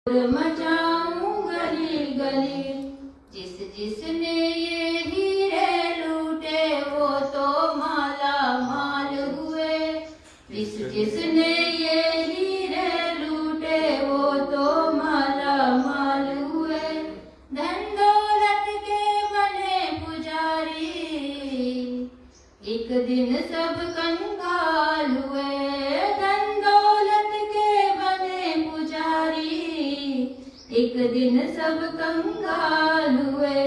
मचाऊं गली गली, जिसने ये हीरे लूटे वो तो माला माल हुए। जिसने ये हीरे लूटे वो तो माला माल हुए। धन दौलत के बने पुजारी, एक दिन सब कंगाल हुए। धन दौलत के बने पुजारी, एक दिन सब कंगाल हुए।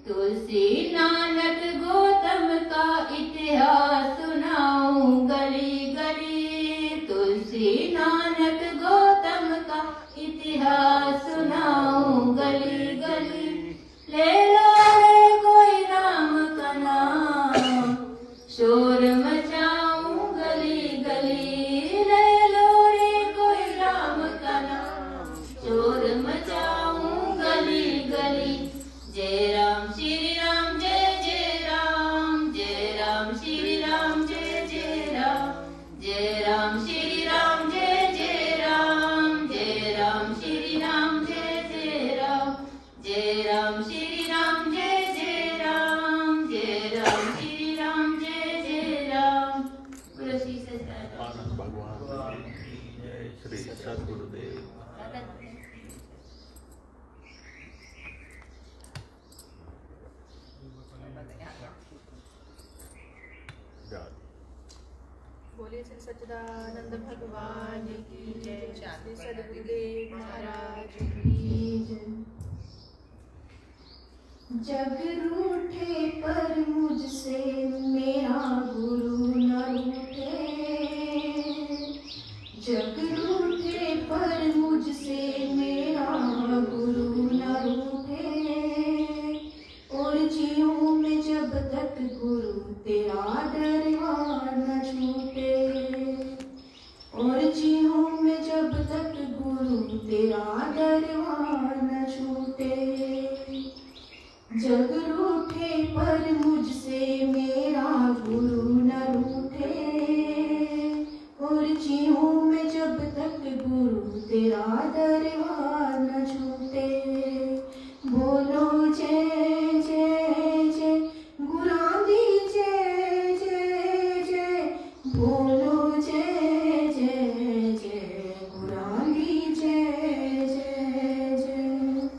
तुलसी नानक गौतम का इतिहास सुनाऊं गली गली। तुलसी नानक गौतम का इतिहास सुनाऊं गली गली। ले लो रे कोई राम का नाम, शोर मचाऊं गली गली। ले लो रे कोई राम का नाम, शोर मचाऊं गली गली। जय राम श्री राम जय जय राम, जय राम श्री राम जय जय राम। जय राम श्री राम जय जय राम, जय राम श्री राम जय जय राम। जय राम श्री राम जय जय राम, जय राम श्री राम जय जय राम। बोलो श्री सच्चिदानंद आनंद भगवान की जय। श्री सद्गुरुदेव। बोलिए श्री सच्चिदानंद भगवान की जय। श्री सद्गुरुदेव महाराज की जय। जग रूठे पर मुझसे मेरा गुरु न रूठे। जग रूठे पर मुझसे मेरा गुरु न रूठे। और जीऊं मैं जब तक गुरु तेरा दरबार न छूटे। और जीऊं मैं जब तक गुरु तेरा दरबार न छूटे। जग रूठे पर मुझसे मेरा गुरु न रूठे। और जीऊं मैं जब तक गुरु तेरा दरबार न छूटे। बोलो जय जय जय गुरांदी जय जय जय। बोलो जय जय जय गुरांदी जय जय जय।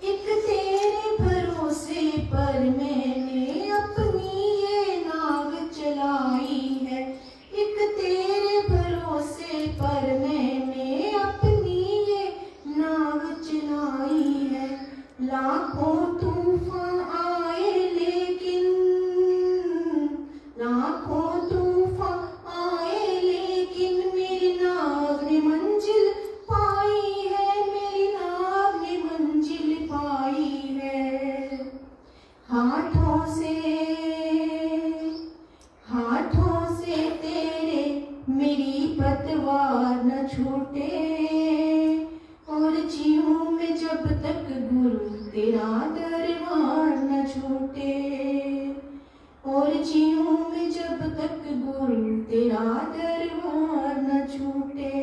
एक तेरे भरोसे पर मैंने अपनी ये नाव चलाई है। एक तेरे भरोसे पर मैंने अपनी ये नाव चलाई है। लाखों तूफान आए लेकिन, लाखों तूफान आए लेकिन मेरी नाव ने मंजिल पाई है। मेरी नाव ने मंजिल पाई है। हाथों से तेरे मेरी पतवार न छूटे। और जीऊं मैं जब तक गुरु तेरा दरबार न छूटे। और जीऊं मैं जब तक गुरु तेरा दरबार न छूटे।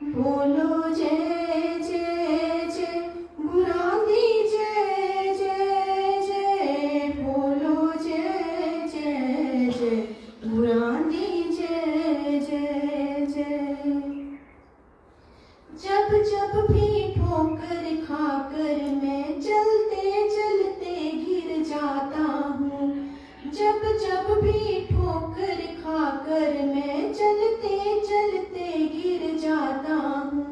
बोलो जय जय जय गुरांदी जय जय जय। बोलो जय जय जय गुरांदी जय जय जय। जब जब भी ठोकर खाकर मैं चलते चलते गिर जाता हूँ। जब जब भी ठोकर खाकर मैं चलते चलते गिर जाता हूँ।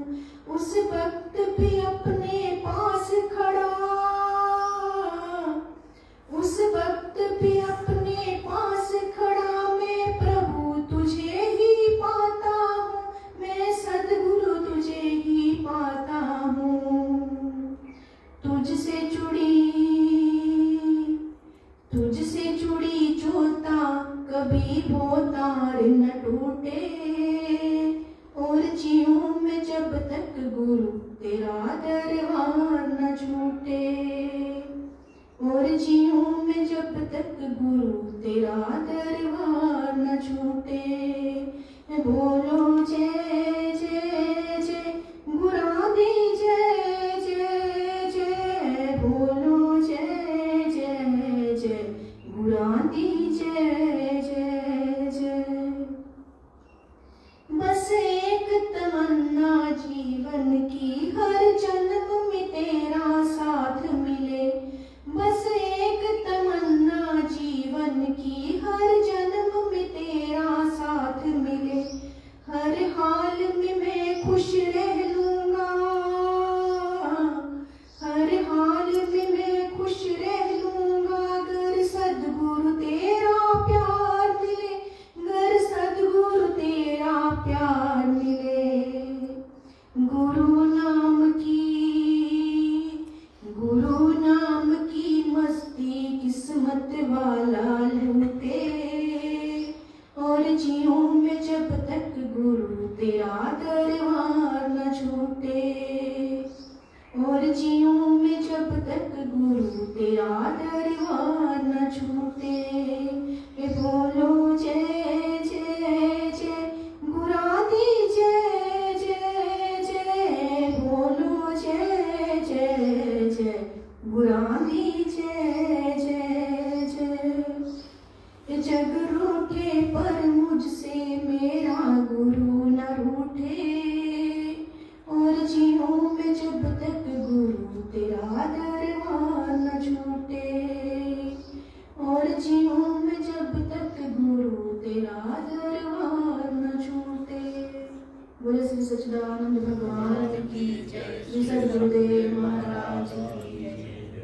उस वक्त भी अपने पास खड़ा, उस वक्त भी अपने पास खड़ा मैं प्रभु तुझे ही पाता हूँ। मैं सद्गुरु तुझे ही पाता हूँ। तुझसे जुड़ी जोता कभी वो तार न टूटे। और जीऊं मैं जब तक गुरु तेरा दरबार न छूटे। और जीऊं मैं जब तक गुरु तेरा दरबार न छूटे। बोलो जय जय जय खुश रह लूंगा, हर हाल में मैं खुश रह लूंगा। अगर सद्गुरु तेरा प्यार मिले, अगर सद्गुरु तेरा प्यार मिले। गुरु नाम की मस्ती किस्मत वाला लूटे, और जीऊं मैं जब तक गुरु तेरा दरबार न छूटे, और जीऊं मैं जब तक गुरु तेरा दरबार न छूटे। ये बोलो जय जय जय गुरादी जय जय जय, बोलो जय जय जय गुरादी जय जय जय। जग रूठे पर मुझसे मेरा गुरु न रूठे, और जीऊं मैं जब तक गुरु तेरा दरबार न छूटे, और जीऊं मैं जब तक गुरु तेरा दरबार न छूटे। बोले श्री सच्चिदानंद भगवान की जय, श्री सद्गुरुदेव महाराज की जय।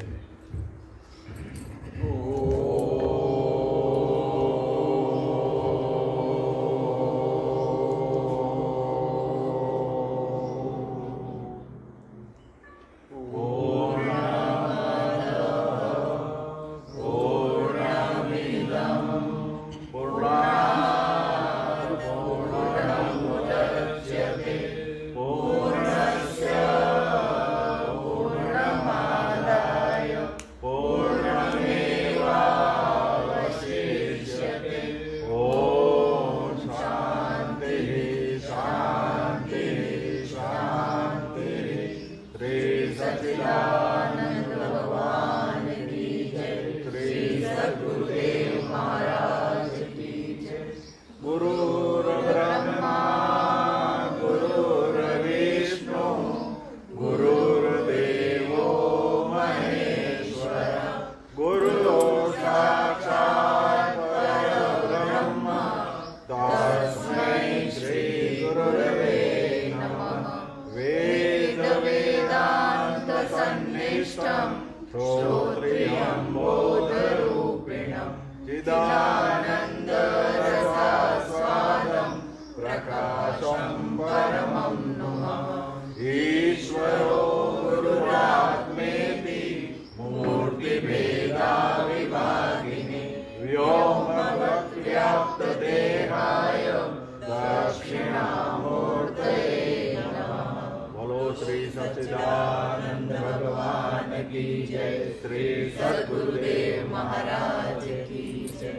सच्चिदानंद भगवान की जय, श्री सद्गुरुदेव महाराज की जय।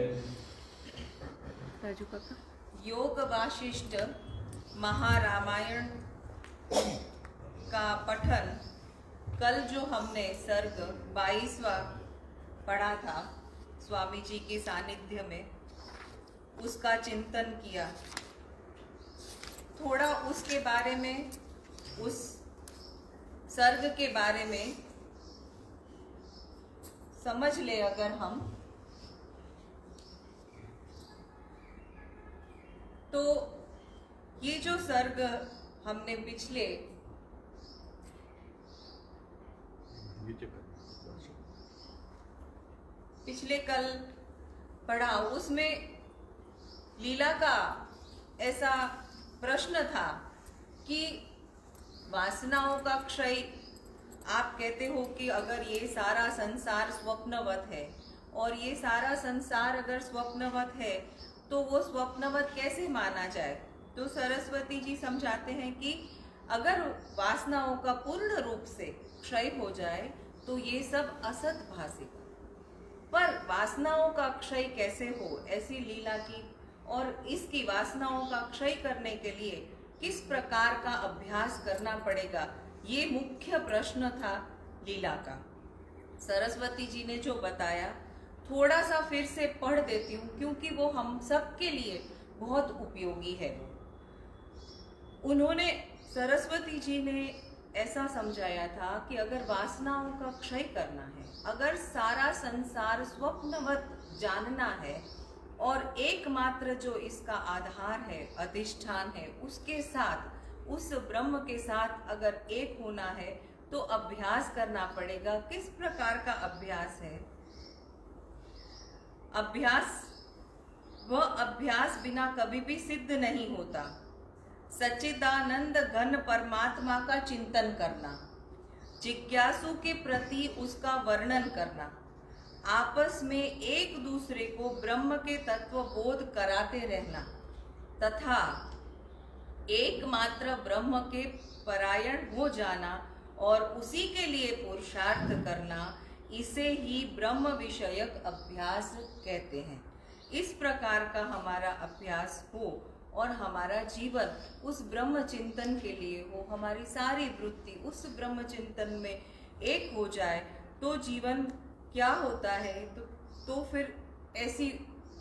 राजू काका। योग वाशिष्ठ महारामायण का पठन कल जो हमने सर्ग 22वां पढ़ा था स्वामी जी के सानिध्य में, उसका चिंतन किया। थोड़ा उसके बारे में, उस सर्ग के बारे में समझ ले अगर हम, तो ये जो सर्ग हमने पिछले कल पढ़ा, उसमें लीला का ऐसा प्रश्न था कि वासनाओं का क्षय, आप कहते हो कि अगर ये सारा संसार स्वप्नवत है, और ये सारा संसार अगर स्वप्नवत है तो वो स्वप्नवत कैसे माना जाए? तो सरस्वती जी समझाते हैं कि अगर वासनाओं का पूर्ण रूप से क्षय हो जाए तो ये सब असत भासेगा। पर वासनाओं का क्षय कैसे हो, ऐसी लीला की, और इसकी वासनाओं का क्षय करने के लिए किस प्रकार का अभ्यास करना पड़ेगा, ये मुख्य प्रश्न था लीला का। सरस्वती जी ने जो बताया थोड़ा सा फिर से पढ़ देती हूँ, क्योंकि वो हम सब के लिए बहुत उपयोगी है। उन्होंने, सरस्वती जी ने ऐसा समझाया था कि अगर वासनाओं का क्षय करना है, अगर सारा संसार स्वप्नवत जानना है, और एकमात्र जो इसका आधार है, अधिष्ठान है, उसके साथ उस ब्रह्म के साथ अगर एक होना है तो अभ्यास करना पड़ेगा। किस प्रकार का अभ्यास है? वह अभ्यास बिना कभी भी सिद्ध नहीं होता। सच्चिदानंद घन परमात्मा का चिंतन करना, जिज्ञासु के प्रति उसका वर्णन करना, आपस में एक दूसरे को ब्रह्म के तत्व बोध कराते रहना तथा एकमात्र ब्रह्म के परायण हो जाना और उसी के लिए पुरुषार्थ करना, इसे ही ब्रह्म विषयक अभ्यास कहते हैं। इस प्रकार का हमारा अभ्यास हो और हमारा जीवन उस ब्रह्म चिंतन के लिए हो, हमारी सारी वृत्ति उस ब्रह्म चिंतन में एक हो जाए, तो जीवन क्या होता है? तो फिर ऐसी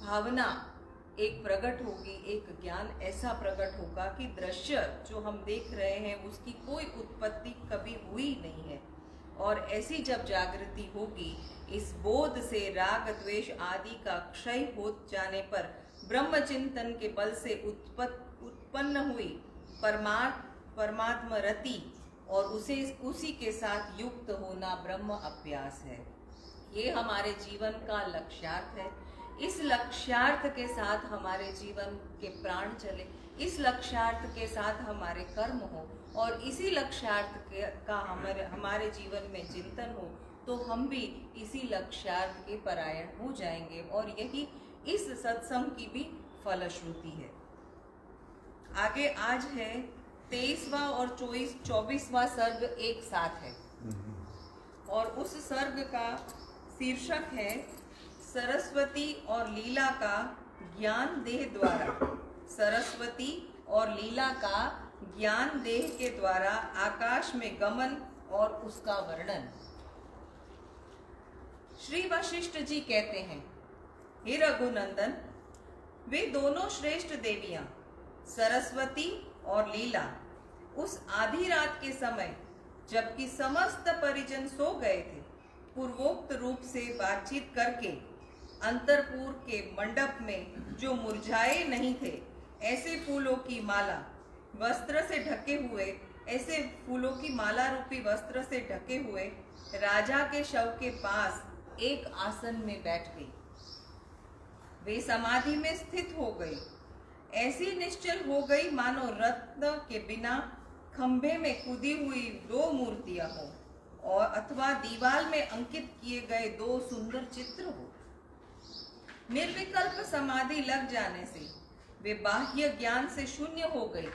भावना एक प्रकट होगी, एक ज्ञान ऐसा प्रकट होगा कि दृश्य जो हम देख रहे हैं उसकी कोई उत्पत्ति कभी हुई नहीं है। और ऐसी जब जागृति होगी, इस बोध से राग द्वेष आदि का क्षय हो जाने पर ब्रह्म चिंतन के बल से उत्पन्न हुई परमात्म रति और उसी के साथ युक्त होना ब्रह्म अभ्यास है। ये हमारे जीवन का लक्ष्यार्थ है। इस लक्ष्यार्थ के साथ हमारे जीवन के प्राण चले, इस लक्ष्यार्थ के साथ हमारे कर्म हो और इसी लक्ष्यार्थ का हमारे जीवन में चिंतन हो, तो हम भी इसी लक्ष्यार्थ के परायण हो जाएंगे। और यही इस सत्संग की भी फलश्रुति है। आगे आज है 23वां और 24वां सर्ग एक साथ है और उस सर्ग का शीर्षक है सरस्वती और लीला का ज्ञान देह द्वारा। सरस्वती और लीला का ज्ञान देह के द्वारा आकाश में गमन और उसका वर्णन। श्री वशिष्ठ जी कहते हैं, हे रघुनंदन, वे दोनों श्रेष्ठ देवियां सरस्वती और लीला उस आधी रात के समय, जबकि समस्त परिजन सो गए थे, पूर्वोक्त रूप से बातचीत करके अंतरपुर के मंडप में जो मुरझाए नहीं थे, ऐसे फूलों की माला वस्त्र से ढके हुए, ऐसे फूलों की माला रूपी वस्त्र से ढके हुए राजा के शव के पास एक आसन में बैठ गई। वे समाधि में स्थित हो गई, ऐसी निश्चल हो गई मानो रत्न के बिना खंभे में खुदी हुई दो मूर्तियां हो और अथवा दीवार में अंकित किए गए दो सुंदर चित्र हो। निर्विकल्प समाधि लग जाने से वे बाह्य ज्ञान से शून्य हो गई।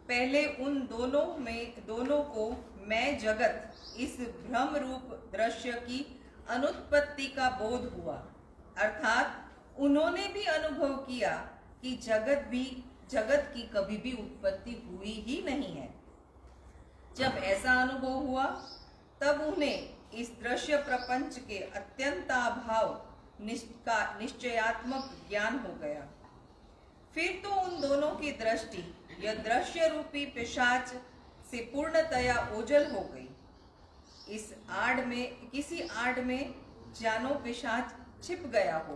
पहले उन दोनों को मैं जगत, इस भ्रम रूप दृश्य की अनुत्पत्ति का बोध हुआ, अर्थात उन्होंने भी अनुभव किया कि जगत की कभी भी उत्पत्ति हुई ही नहीं है। जब ऐसा अनुभव हुआ, तब उन्हें इस दृश्य प्रपंच के अत्यंताभाव का निश्चयात्मक ज्ञान हो गया। फिर तो उन दोनों की दृष्टि यह दृश्य रूपी पिशाच से पूर्णतया ओझल हो गई। किसी आड़ में जानो पिशाच छिप गया हो,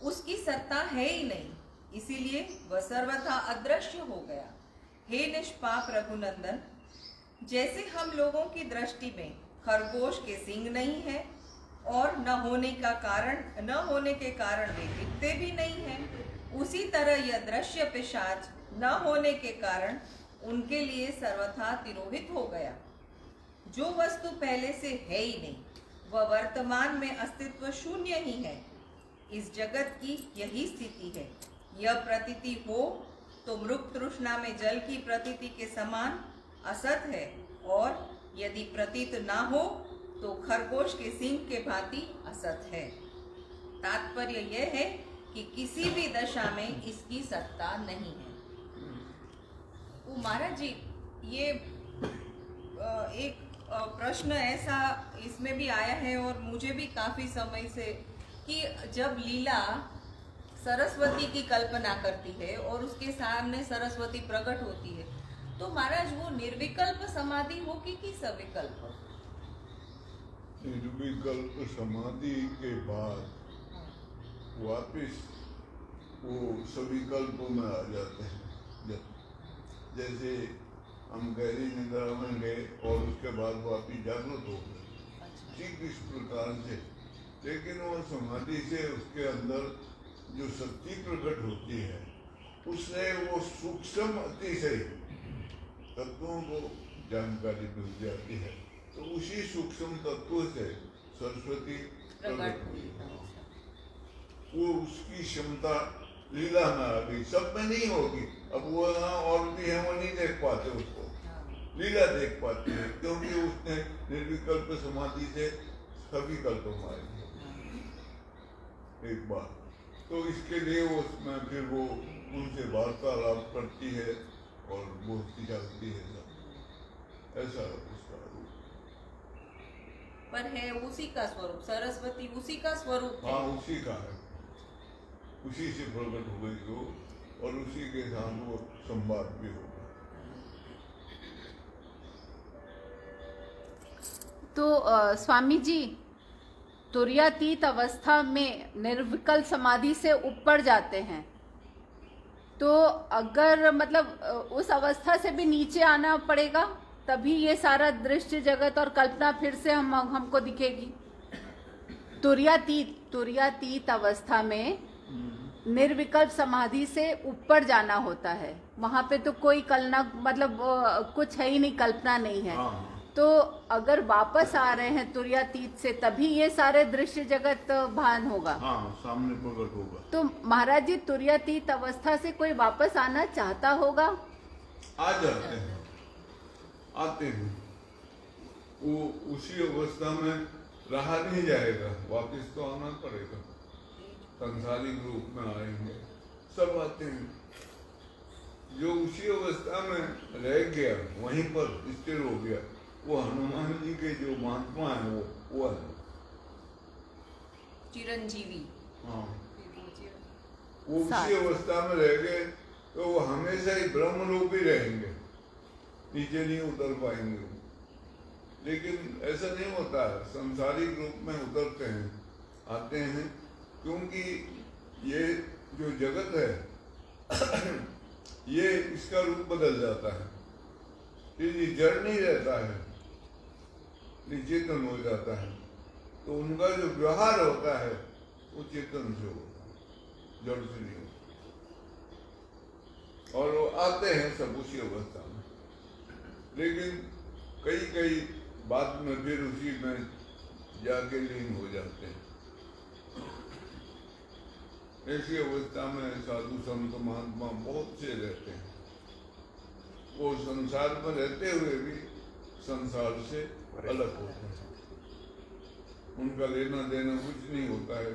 उसकी सत्ता है ही नहीं, इसीलिए वह सर्वथा अदृश्य हो गया। हे निष्पाप रघुनंदन, जैसे हम लोगों की दृष्टि में खरगोश के सींग नहीं है और न होने के कारण वे दिखते भी नहीं हैं, उसी तरह यह दृश्य पिशाच न होने के कारण उनके लिए सर्वथा तिरोहित हो गया। जो वस्तु पहले से है ही नहीं, वह वर्तमान में अस्तित्व शून्य ही है। इस जगत की यही स्थिति है। यह प्रतीति हो तो मृग तृष्णा में जल की प्रतीति के समान असत है, और यदि प्रतीत ना हो तो खरगोश के सींग के भांति असत है। तात्पर्य यह है कि किसी भी दशा में इसकी सत्ता नहीं है। महाराज जी, ये एक प्रश्न ऐसा इसमें भी आया है और मुझे भी काफी समय से, कि जब लीला सरस्वती की कल्पना करती है और उसके सामने सरस्वती प्रकट होती है, तो महाराज वो निर्विकल्प समाधि होगी कि सविकल्प? निर्विकल्प समाधि के बाद वापिस वो सविकल्प में आ जाते हैं। जैसे हम गहरी निद्रा में गए और उसके बाद वापिस जागृत हो गए, ठीक इस प्रकार से। लेकिन वो समाधि से उसके अंदर जो शक्ति प्रकट होती है, उससे वो सूक्ष्म अतिशय तत्वों को जानकारी मिल जाती है। तो उसी सूक्ष्म तत्व से सरस्वती प्रकट हुई। वो उसकी क्षमता लीला में आ गई, सब में नहीं होगी। अब वो और भी है, वो नहीं देख पाते उसको, लीला देख पाते हैं, क्योंकि उसने निर्विकल्प समाधि से सभी कल्पों में आई एक बार। तो इसके लिए उसमें फिर वो उनसे वार्तालाप करती है और बोलती जाती है, ऐसा उसका रूप। पर है उसी का स्वरूप, सरस्वती उसी का स्वरूप है। हाँ, उसी का है, उसी से प्रकट हो गई वो, और उसी के साथ वो संवाद भी होगा। तो स्वामी जी, तुर्यातीत अवस्था में निर्विकल्प समाधि से ऊपर जाते हैं, तो अगर मतलब उस अवस्था से भी नीचे आना पड़ेगा, तभी ये सारा दृश्य जगत और कल्पना फिर से हमको दिखेगी। तुर्यातीत अवस्था में निर्विकल्प समाधि से ऊपर जाना होता है, वहां पे तो कोई कल्पना मतलब कुछ है ही नहीं, कल्पना नहीं है। तो अगर वापस आ रहे हैं तुर्यातीत से, तभी ये सारे दृश्य जगत भान होगा। हाँ, सामने प्रकट होगा। तो महाराज जी, तुर्यातीत अवस्था से कोई वापस आना चाहता होगा? आ जाते हैं, आते हैं। वो उसी अवस्था में रहा नहीं जाएगा, वापस तो आना पड़ेगा। संसारिक रूप में आएंगे, सब आते हैं। जो उसी अवस्था में रह गया, वहीं पर स्थिर हो गया, वो हनुमान जी के जो महात्मा है वो है चिरंजीवी। हाँ, वो उसी अवस्था में रह गए तो वो हमेशा ही ब्रह्म रूप ही रहेंगे, नीचे नहीं उतर पाएंगे। लेकिन ऐसा नहीं होता है, संसारिक रूप में उतरते हैं, आते हैं, क्योंकि ये जो जगत है ये इसका रूप बदल जाता है, ये जड़ नहीं रहता है, ये चेतन हो जाता है। तो उनका जो व्यवहार होता है वो चेतन से होता है, जड़ से नहीं होता। और वो आते हैं सब उसी अवस्था में, लेकिन कई बाद में फिर उसी में जाके लीन हो जाते हैं। ऐसी अवस्था में साधु संत महात्मा बहुत से रहते हैं। वो संसार में रहते हुए भी संसार से अलग होते हैं, उनका लेना देना कुछ नहीं होता है,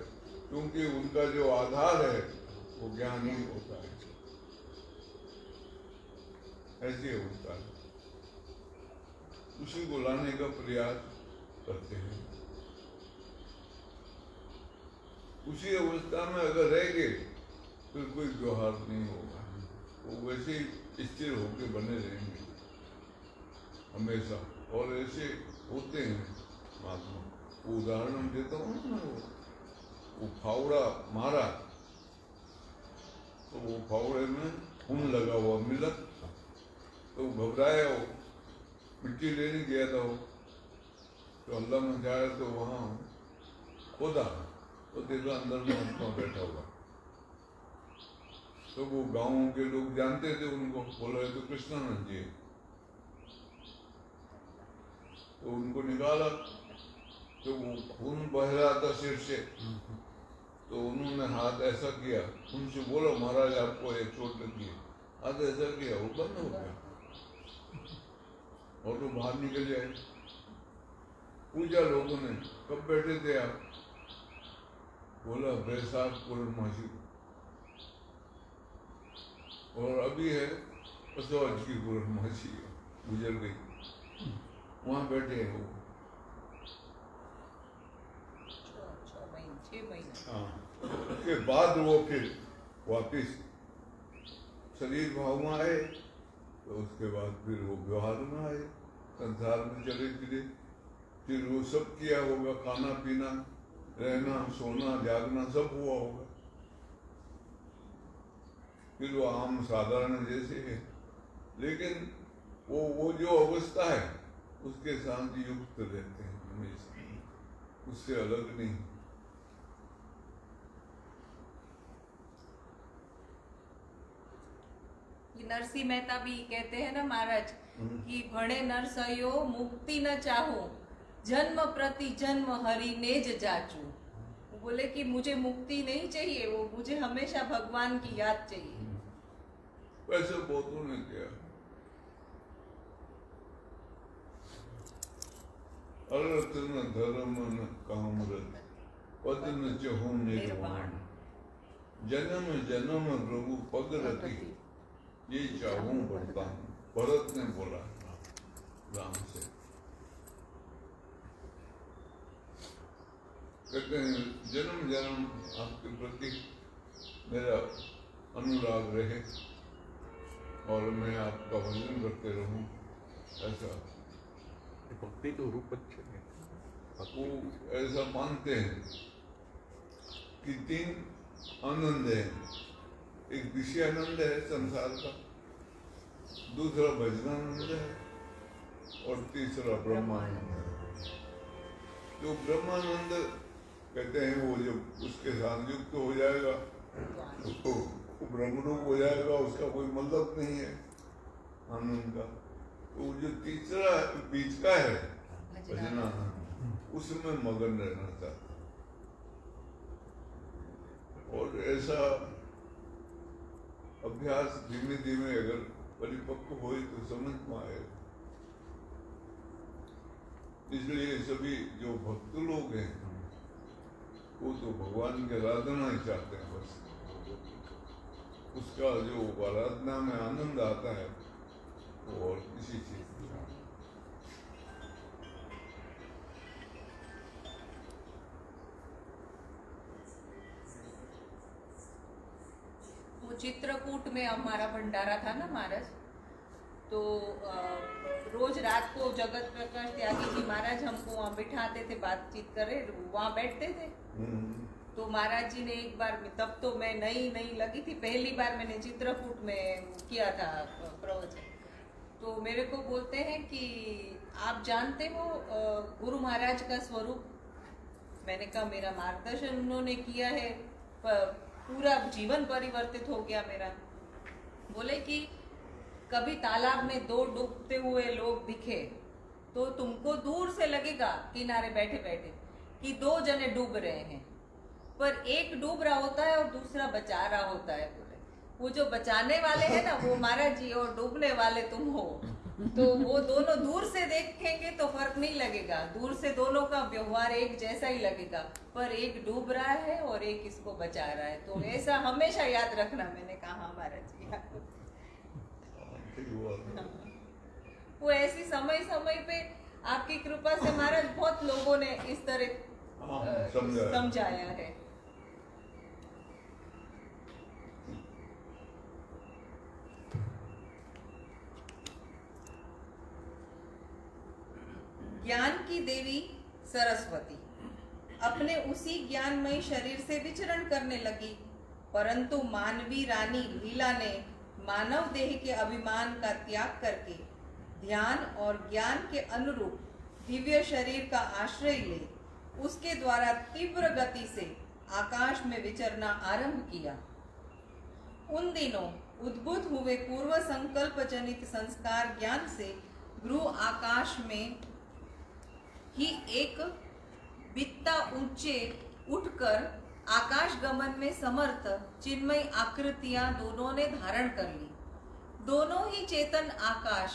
क्योंकि उनका जो आधार है वो ज्ञान ही होता है। ऐसी अवस्था है, उसी को लाने का प्रयास करते हैं। उसी अवस्था में अगर रह गए फिर कोई व्यवहार नहीं होगा, वो वैसे ही स्थिर होकर बने रहेंगे हमेशा। और ऐसे होते हैं महात्मा। वो उदाहरण देता हूँ ना, वो फावड़ा मारा तो वो फावड़े में खून लगा हुआ मिला, तो घबराया, वो मिट्टी लेने गया था वो, तो अल्लाह ने जाया तो वहाँ खोदा तो देखा अंदर महात्मा बैठा हुआ। तो वो गाँव के लोग जानते थे उनको, बोला तो कृष्णानंद जी। तो उनको निकाला तो वो खून बह रहा था सिर से, तो उन्होंने हाथ ऐसा किया, उनसे बोला महाराज आपको एक चोट लगी है, हाथ ऐसा किया, वो बंद हो गया और तो बाहर निकल जाए। पूछा लोगों ने कब बैठे थे आप, बोला बैसाख पूर्णमासी, और अभी है असवाज की पूर्णमासी गुजर गई, वहां बैठे हैं वो। 6 महीने। हाँ, उसके बाद वो फिर वापिस शरीर भाव में आए, तो उसके बाद फिर वो व्यवहार में आए, संसार में चले फिरे। फिर वो सब किया होगा, खाना पीना, रहना सोना जागना सब हुआ होगा। फिर वो आम साधारण जैसे है, लेकिन वो जो अवस्था है उसके साथ युक्त रहते हैं हमेशा, उससे अलग नहीं। नरसिंह मेहता भी कहते हैं ना महाराज कि भणे नर सयो मुक्ति न चाहो, जन्म प्रति जन्म हरि नेज जाचू। वो बोले कि मुझे मुक्ति नहीं चाहिए, वो मुझे हमेशा भगवान की याद चाहिए। वैसे बहुतों ने किया। अर्थ न धर्म न काम रत, पद न चहु निर्वाण, जन्म जन्म प्रभु पद रति, ये चाहूं बढ़ता हूं। भरत ने बोला राम से। कहते हैं जन्म जन्म आपके प्रति मेरा अनुराग रहे और मैं आपका भजन करते रहूं, ऐसा भक्ति तो रूप अच्छे है। वो ऐसा मानते हैं कि 3 आनंद है, एक विषय आनंद है संसार का, दूसरा भजनानंद है और तीसरा ब्रह्मानंद है। जो ब्रह्मानंद कहते हैं वो जब उसके साथ युक्त हो जाएगा उसको ब्रह्मरूप हो जाएगा, उसका कोई मतलब नहीं है आनंद का। तो जो तीसरा बीच का है भजनानंद, उसमें मगन रहना चाहता। और ऐसा अभ्यास धीमे धीमे अगर परिपक्व हो तो समझ में आएगा। इसलिए सभी जो भक्त लोग हैं वो तो भगवान की आराधना ही चाहते हैं बस। उसका जो आराधना में आनंद आता है वो और किसी चीज में। वो चित्रकूट में हमारा भंडारा था ना महाराज, तो रोज रात को जगत प्रकाश त्यागी जी महाराज हमको वहाँ बिठाते थे, बातचीत करे, वहाँ बैठते थे। तो महाराज जी ने एक बार, तब तो मैं नई लगी थी, पहली बार मैंने चित्रकूट में किया था प्रवचन। तो मेरे को बोलते हैं कि आप जानते हो गुरु महाराज का स्वरूप? मैंने कहा मेरा मार्गदर्शन उन्होंने किया है, पूरा जीवन परिवर्तित हो गया मेरा। बोले कि कभी तालाब में 2 डूबते हुए लोग दिखे तो तुमको दूर से लगेगा किनारे बैठे बैठे कि 2 जने डूब रहे हैं, पर एक डूब रहा होता है और दूसरा बचा रहा होता है। बोले वो जो बचाने वाले हैं ना वो महाराज जी और डूबने वाले तुम हो। तो वो दोनों दूर से देखेंगे तो फर्क नहीं लगेगा, दूर से दोनों का व्यवहार एक जैसा ही लगेगा, पर एक डूब रहा है और एक इसको बचा रहा है। तो ऐसा हमेशा याद रखना। मैंने कहा हाँ महाराज जी। वो ऐसी समय समय पे आपकी कृपा से महाराज बहुत लोगों ने इस तरह समझाया है। ज्ञान की देवी सरस्वती अपने उसी ज्ञानमय शरीर से विचरण करने लगी, परंतु मानवी रानी लीला ने मानव देह के अभिमान का त्याग करके ध्यान और ज्ञान के अनुरूप दिव्य शरीर का आश्रय ले उसके द्वारा तीव्र गति से आकाश में विचरना आरंभ किया। उन दिनों उद्भूत हुए पूर्व संकल्प जनित संस्कार ज्ञान से ध्रुव आकाश में ही एक बित्ता ऊंचे उठकर आकाश गमन में समर्थ चिन्मय आकृतियां दोनों ने धारण कर ली। दोनों ही चेतन आकाश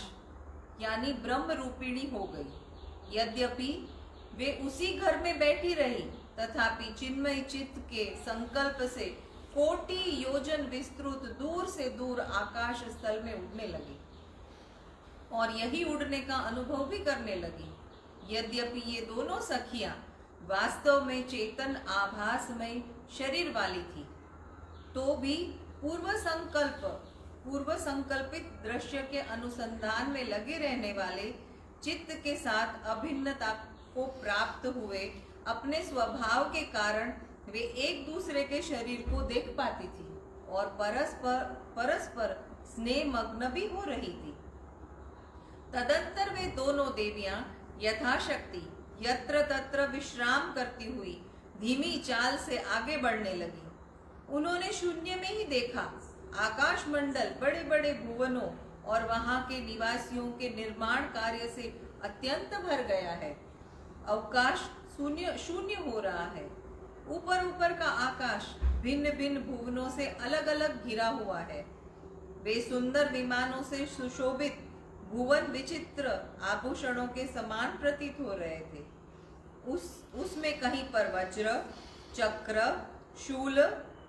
यानी ब्रह्म रूपिणी हो गई। यद्यपि वे उसी घर में बैठी रही, तथापि चिन्मय चित्त के संकल्प से कोटि योजन विस्तृत दूर से दूर आकाश स्थल में उड़ने लगी और यही उड़ने का अनुभव भी करने लगी। यद्यपि ये दोनों सखियां वास्तव में चेतन आभासमय शरीर वाली थी, तो भी पूर्व संकल्पित दृश्य के अनुसंधान में लगे रहने वाले चित्त के साथ अभिन्नता को प्राप्त हुए अपने स्वभाव के कारण वे एक दूसरे के शरीर को देख पाती थी और परस्पर स्नेह मग्न भी हो रही थी। तदंतर वे दोनों देवियां यथाशक्ति यत्र तत्र विश्राम करती हुई धीमी चाल से आगे बढ़ने लगी। उन्होंने शून्य में ही देखा आकाश मंडल बड़े बड़े भुवनों और वहां के निवासियों के निर्माण कार्य से अत्यंत भर गया है। अवकाश शून्य शून्य हो रहा है। ऊपर ऊपर का आकाश भिन्न भिन्न भुवनों से अलग अलग घिरा हुआ है। वे सुंदर विमानों से सुशोभित भुवन विचित्र आभूषणों के समान प्रतीत हो रहे थे। उसमें कहीं पर वज्र, चक्र, शूल,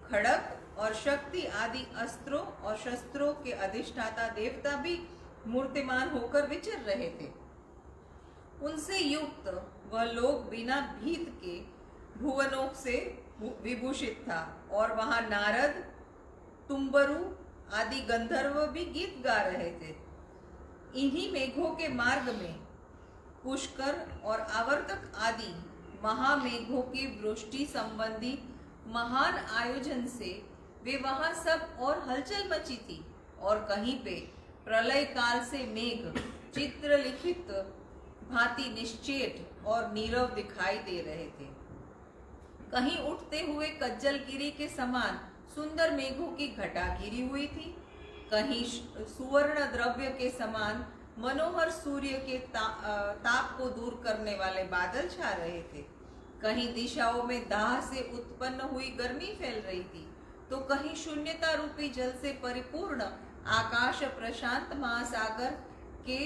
खड़क और शक्ति आदि अस्त्रों और शस्त्रों के अधिष्ठाता देवता भी मूर्तिमान होकर विचर रहे थे। उनसे युक्त वह लोग बिना भीत के भुवनों से विभूषित था और वहां नारद, तुम्बरु आदि गंधर्व भी गीत गा रहे थे। इन्हीं मेघों के मार्ग में पुष्कर और आवर्तक आदि महामेघों की वृष्टि संबंधी महान आयोजन से वे वहां सब और हलचल मची थी और कहीं पे प्रलय काल से मेघ चित्र लिखित भांति निश्चेत और नीरव दिखाई दे रहे थे। कहीं उठते हुए कज्जलगिरी के समान सुंदर मेघों की घटा घिरी हुई थी, कहीं सुवर्ण द्रव्य के समान मनोहर सूर्य के ताप को दूर करने वाले बादल छा रहे थे, कहीं दिशाओं में दाह से उत्पन्न हुई गर्मी फैल रही थी, तो कहीं शून्यता रूपी जल से परिपूर्ण आकाश प्रशांत महासागर के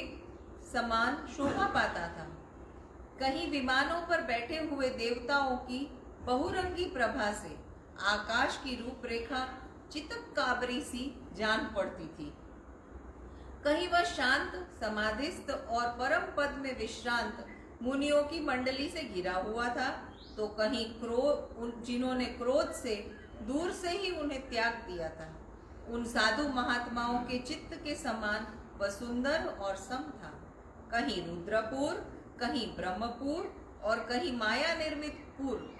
समान शोभा पाता था। कहीं विमानों पर बैठे हुए देवताओं की बहुरंगी प्रभा से आकाश की रूपरेखा चितकबरी सी जान पड़ती थी। कहीं वह शांत समाधिस्थ और परम पद में विश्रांत मुनियों की मंडली से घिरा हुआ था, तो कहीं जिन्होंने क्रोध से दूर से ही उन्हें त्याग दिया था, उन साधु महात्माओं के चित्त के समान वह सुंदर और सम था। कहीं रुद्रपुर, कहीं ब्रह्मपुर और कहीं माया निर्मित पुर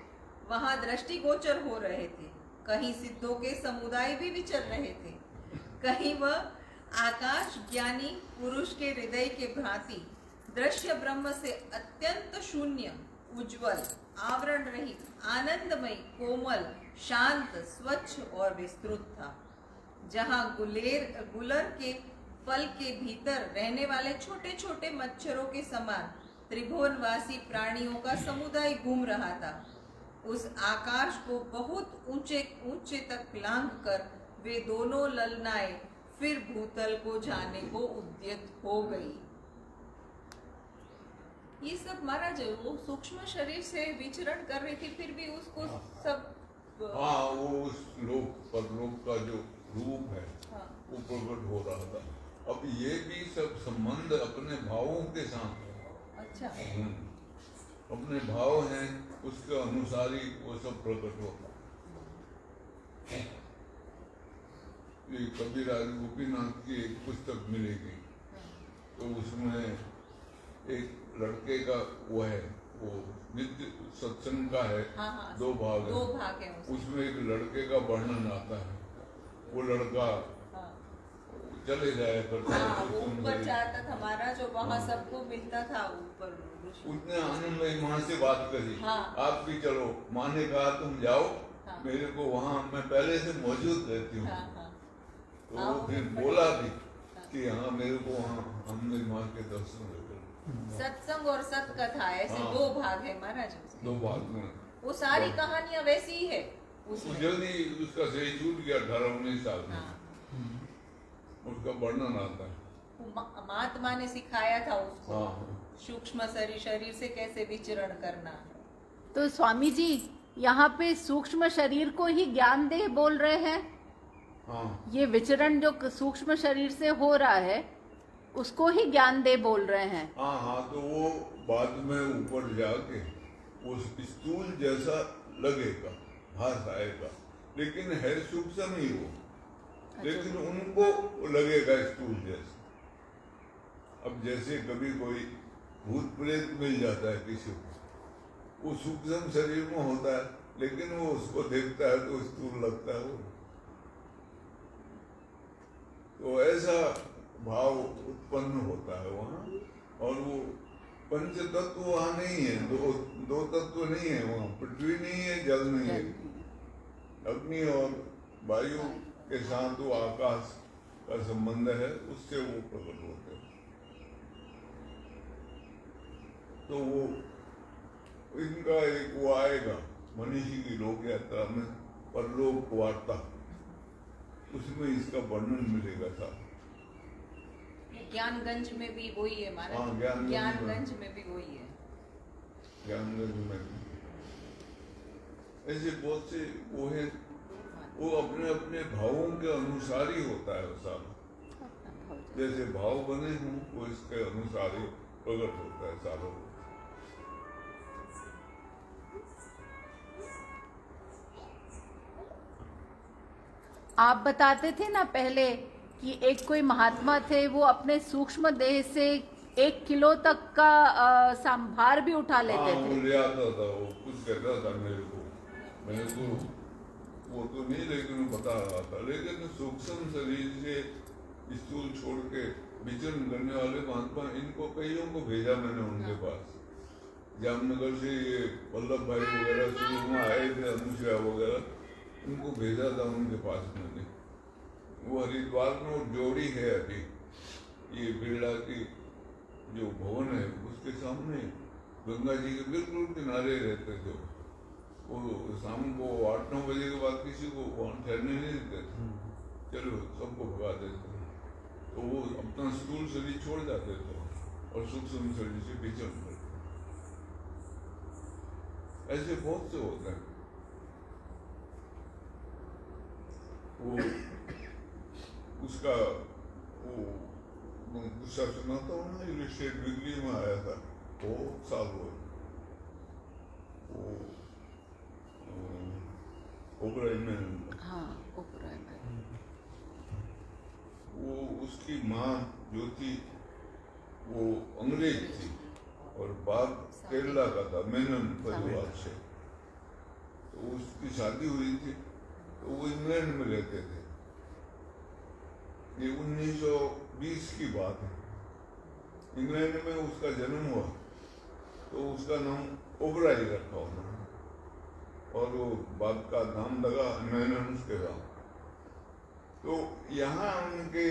वहां दृष्टिगोचर हो रहे थे। कहीं सिद्धों के समुदाय भी विचर रहे थे। कहीं वह आकाश ज्ञानी पुरुष के हृदय के भांति दृश्य ब्रह्म से अत्यंत शून्य, उज्जवल, आवरण रहित, आनंदमय, कोमल, शांत, स्वच्छ और विस्तृत था। जहाँ गुलर के फल के भीतर रहने वाले छोटे छोटे मच्छरों के समान त्रिभुवनवासी प्राणियों का समुदाय घूम रहा था, उस आकाश को बहुत ऊंचे ऊंचे तक लांघ कर वे दोनों ललनाएं फिर भूतल को जाने को उद्यत हो गई। ये सब महाराज वो सूक्ष्म शरीर से विचरण कर रही थी, फिर भी उसको सब वो उस लोक परलोक का जो रूप है वो प्रकट हो रहा था। अब ये भी सब संबंध अपने भावों के साथ है। अच्छा, अपने भाव हैं उसके अनुसार ही वो सब प्रकट होता है। ये कबीरदास गोपीनाथ की एक पुस्तक मिलेगी, तो उसमें एक लड़के का वो है, वो नित्य सत्संग का है। दो भाग है उसमें एक लड़के का वर्णन आता है। वो लड़का चले जाया करता है, वो ऊपर जाता था महाराज, जो वहाँ सबको मिलता था ऊपर। उसने आनंद में माँ से बात करी, आप भी चलो। माँ ने कहा तुम जाओ, मेरे को वहाँ मैं पहले से मौजूद रहती हूँ। तो वो फिर बोला भी कि हाँ मेरे को वहाँ हमने माँ के दर्शन कर। सत्संग और सत कथा ऐसे दो भाग है महाराज, दो भाग में वो सारी कहानियां वैसी ही है। जल्दी उसका सही छूट गया 18-19 साल में। उसका वर्णन आता है। महात्मा ने सिखाया था उसको सूक्ष्म शरीर से कैसे विचरण करना। तो स्वामी जी यहाँ पे सूक्ष्म शरीर को ही ज्ञान देह बोल रहे हैं। ये विचरण जो सूक्ष्म शरीर से हो रहा है उसको ही ज्ञान देह बोल रहे हैं। तो वो बाद में ऊपर जाके वो स्थूल जैसा लगेगा, भास आएगा, लेकिन है सूक्ष्म ही वो। लेकिन उनको लगेगा स्थूल जैसा। अब जैसे कभी कोई भूत प्रेत मिल जाता है किसी को, वो सूक्ष्म शरीर में होता है, लेकिन वो उसको देखता है तो स्थूल लगता है वो। तो ऐसा भाव उत्पन्न होता है वहाँ। और वो पंच तत्व वहाँ नहीं है, दो तत्व नहीं है वहाँ, पृथ्वी नहीं है, जल नहीं है, अग्नि और वायु के साथ वो आकाश का संबंध है, उससे वो प्रकट होते हैं। तो वो इनका एक वो आएगा मनीषी की लोक यात्रा में, परलोक वार्ता, उसमें इसका वर्णन मिलेगा साथ। ज्ञानगंज में भी वही है महाराज। हाँ, ज्ञानगंज में भी वही है। ज्ञानगंज में भी ऐसे बहुत से वो है, वो अपने अपने भावों के अनुसार ही होता है वो सारा। जैसे भाव बने हों वो इसके अनुसार ही प्रकट होता है सारा। आप बताते थे ना पहले कि एक कोई महात्मा थे, वो अपने सूक्ष्म देह से 1 किलो तक का संभार भी उठा लेते हाँ, थे। वो ले आता था, वो कुछ कहता था मेरे को, मैंने तो वो तो नहीं, लेकिन बता रहा था। लेकिन सूक्ष्म शरीर से स्थूल छोड़ के विचरण करने वाले महात्मा, इनको कईयों को भेजा मैंने उनके पास। जामनगर से ये वल्लभ भाई वगैरह शुरू में आए थे, अनुसुईया वगैरह, उनको भेजा था उनके पास मैंने। वो हरिद्वार में वो जोड़ी है अभी, ये बिरला की जो भवन है उसके सामने गंगा जी के बिल्कुल किनारे रहते थे। वो शाम को 8-9 बजे के बाद किसी को वहाँ ठहरने नहीं देते थे, चलो सबको भगा देते थे। तो वो अपना स्थूल शरीर छोड़ जाते थे और सूक्ष्म शरीर से विचरण करते। ऐसे बहुत से होते हैं। वो उसका वो गुस्सा सुनाता हूँ ना, इलिस्ट्रेट वीकली में आया था, वो साल हुए। वो ओबराय में, हाँ, ओबराय में। वो उसकी माँ जो थी वो अंग्रेज थी और बाप केरला का था, मेनन परिवार से। तो उसकी शादी हुई थी, तो वो इंग्लैंड में रहते थे। ये 1920 की बात है। इंग्लैंड में उसका जन्म हुआ, तो उसका नाम ओबराय रखा उन्होंने, और वो बाप का नाम लगा मेनन उसके साथ। तो यहाँ उनके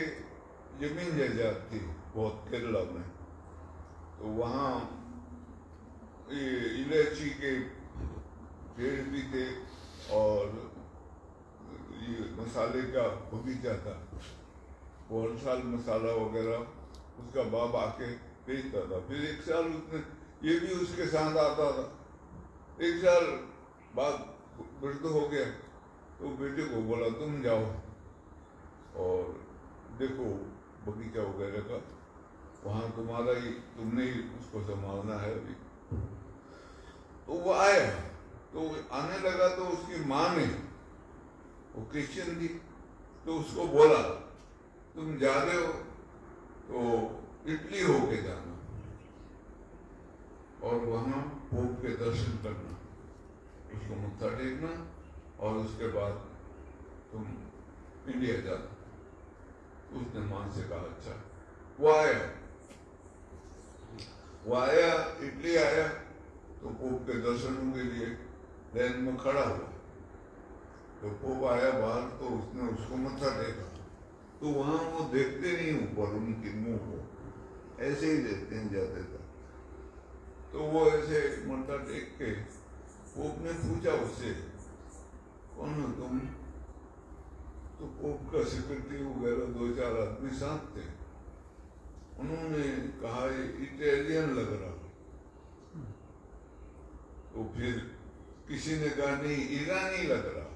जमीन जायदाद थी बहुत केरला में, तो वहाँ ये इलायची के पेड़ भी थे और ये मसाले का बगीचा था। वो हर साल मसाला वगैरह उसका बाप आके बेचता था। फिर एक साल उसने, ये भी उसके साथ आता था। एक साल बाद वृद्ध हो गया, तो बेटे को बोला तुम जाओ और देखो बगीचा वगैरह का, वहाँ तुम्हारा ही, तुमने ही उसको संभालना है अभी। तो वो आया, तो आने लगा तो उसकी माँ ने, वो क्रिश्चियन थी, तो उसको बोला तुम जा रहे हो तो इटली होके जाना और वहाँ पोप के दर्शन करना, उसको मत्था टेकना और उसके बाद तुम इंडिया जाना। उसने माँ से कहा अच्छा। वो आया, इटली आया, तो पोप के दर्शनों के लिए लाइन में खड़ा हुआ। तो पोप आया बाहर, तो उसने उसको मत्था टेका। तो वहाँ वो देखते नहीं ऊपर उनके मुंह को, ऐसे ही देखते हैं जाते तक। तो वो ऐसे मत्था टेक के पोप ने पूछा उससे, कौन हो तुम? तो पोप का सेक्रेटरी वगैरह 2-4 आदमी साथ थे। उन्होंने कहा इटालियन लग रहा। तो फिर किसी ने कहा नहीं ईरानी लग रहा।